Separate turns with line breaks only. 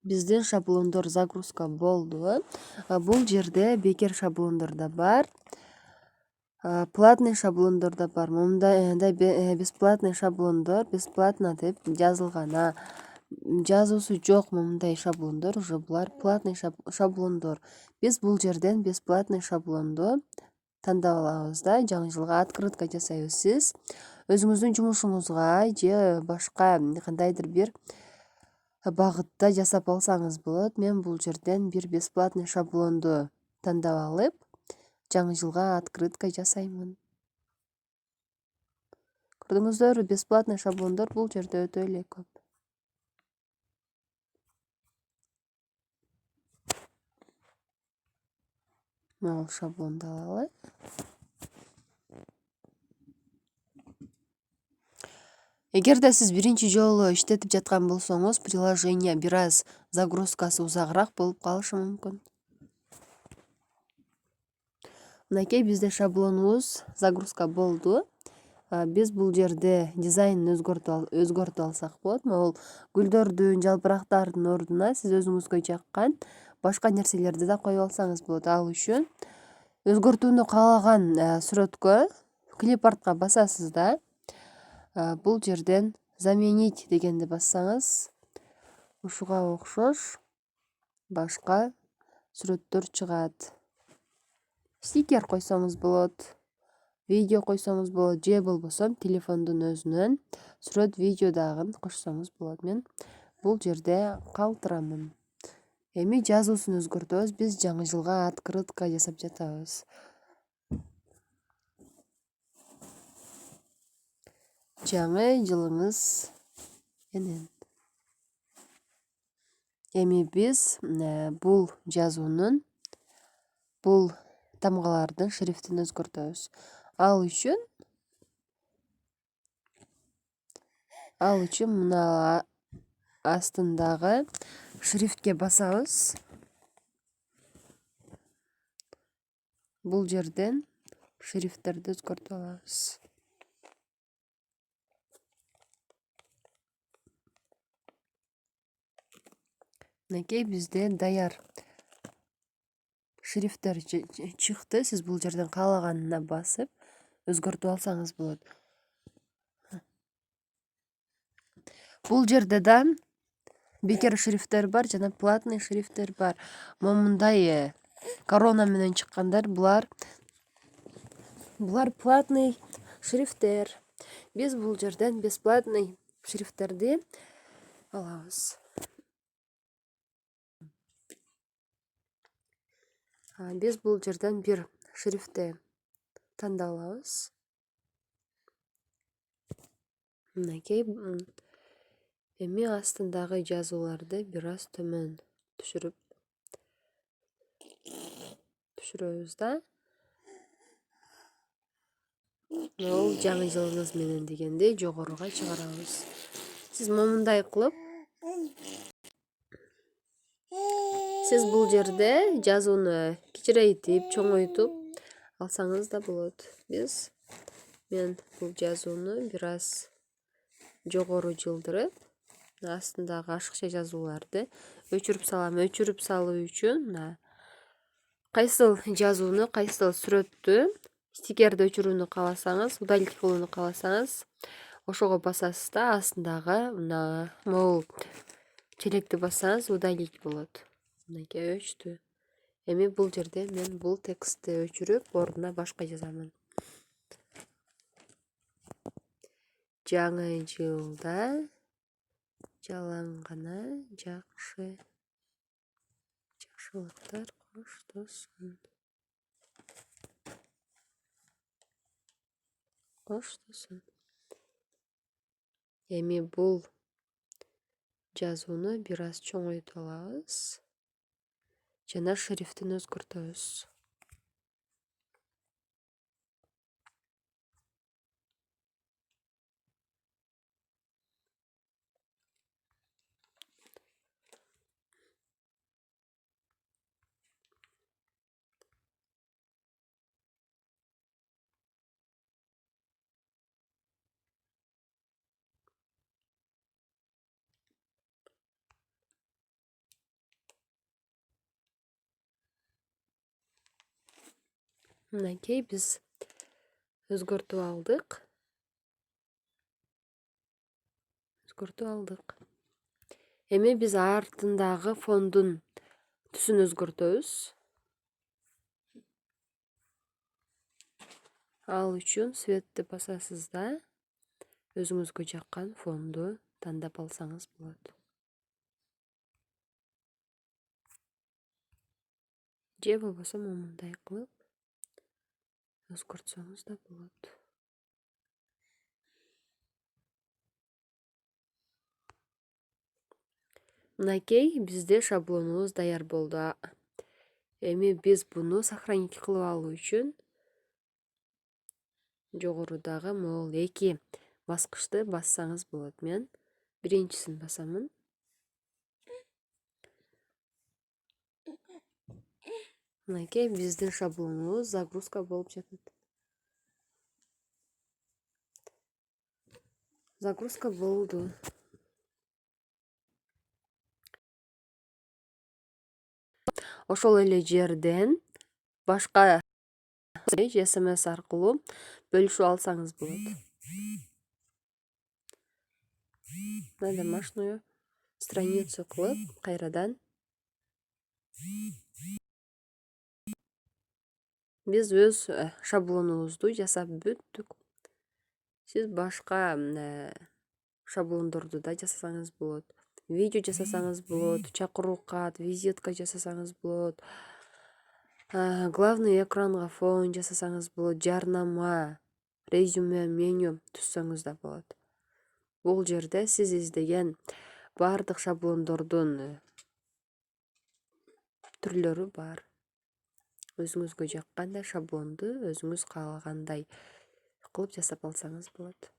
Биздин шаблондор загрузка болду. Бул жерде бекер шаблондор да бар. Платный шаблондор да бар. Мындай бесплатный шаблондор, бесплатно деп жазылган. Жазуусу жок мындай шаблондор, уже булар платный шаблондор. Биз бул жерден бесплатный шаблонду тандап алабыз да, жаңы жылга открытка жасайбыз. Сиз өзүңүздүн жумушуңузга же башка кандайдыр бир багытта жасап алсаңыз болот. Мен бул жерден бир бесплатный шаблонду тандап алып, жаңы жылга открытка жасаймын. Көрдүңүздөр, бесплатный шаблондор бул жерде өтө эле көп. Мен шаблонду алалы. Эгерде сиз биринчи жолу иштетип жаткан болсоңуз, приложение бир аз загрузкасы узагыраак болуп калышы мүмкүн. Мынакей бизде шаблонубуз загрузка болду. Биз бул жерде дизайнын өзгөртүп алсак болот. Могул гүлдөрдүн, жалбырактардын ордуна сиз өзүңүзгө жаккан башка нерселерди да коюп алсаңыз болот. Ал үчүн өзгөртүүнү каалаган сүрөткө клипартка басасыз да. Бул жерден заменить дегенди бассаңыз, ушуга окшош башка сүрөттөр чыгат. Стикер койсоңуз болот, видео койсоңуз болот, же болбосо телефондун өзүнөн сүрөт, видео дагы кошсоңуз болот. Мен бул жерде калтырамын. Эми жазуусун өзгөртөбүз. Биз жаңы жылга открытка жасап жатабыз. Жаңы жылыңыз менен. Эми биз бул жазуунун, бул тамгалардын шрифтин өзгөртөбүз. Ал үчүн мына астындагы шрифтке басабыз. Бул жерден шрифттерди өзгөртүп алабыз. Мынакей бизде даяр шрифттер чыкты. Сиз бул жерден каалаганына басып өзгөртүп алсаңыз болот. Бул жерде да бекер шрифттер бар жана платный шрифттер бар. Момундай корона менен чыккандар, булар платный шрифттер. Биз бул жерден бесплатный шрифттерди алабыз. Биз бул жерден бир шрифтти тандап алабыз. Мынакей эми астындагы жазууларды бир аз төмөн түшүрөбүз да. Бул жаңы жылыңыз менен дегенди жогоруга чыгарабыз. Сиз момундай кылып, сиз бул жерде жазууну кичирейтип, чоңойтуп алсаңыз да болот. Мен бул жазууну бир аз жогору жылдырып, астындагы ашыкча жазууларды өчүрүп салам. Өчүрүп салуу үчүн кайсыл жазууну, кайсыл сүрөттү, стикерди өчүрүүнү кааласаңыз, удалить кылууну кааласаңыз, ошого басасыз да, астындагы могул челекти бассаңыз удалить болот. Мынакей өчтү. Эми бул жерде мен бул текстти өчүрүп, ордуна башка жазамын. Жаңы жылда жалаңгана жакшылыктар коштосун. Эми бул жазууну бир аз чоңойтуп алабыз жана шрифтин өзгөртөбүз. Мынакей биз өзгөртүп алдык. Эми биз артындагы фондун түсүн өзгөртөбүз. Ал үчүн светти басасыз да өзүңүзгө жаккан фонду тандап алсаңыз болот. Же болбосо момундай кылып өзгөртсөңүз да болот. Мынакей бизде шаблонубуз даяр болду. Эми биз буну сохранить кылып алуу үчүн жогорудагы могул 2 баскычты бассаңыз болот. Мен биринчисин басамын. Мынакей биздин шаблонубуз загрузка болуп жатат. Загрузка болду. Ошол эле жерден башка же СМС аркылуу бөлүшүп алсаңыз болот. На домашнюю страницу кылып, кайрадан биз өз шаблонубузду жасап бүттүк. Сиз башка шаблондорду да жасасаңыз болот. Видео жасасаңыз болот, чакыруу кат, визитка жасасаңыз болот. Главный экранга фон жасасаңыз болот, жарнама, резюме, меню түзсөңүз да болот. Бул жерде сиз издеген бардык шаблондордун түрлөрү бар. Өзүңүзгө жаккандай шаблонду өзүңүз каалагандай кылып жасап алсаңыз болот.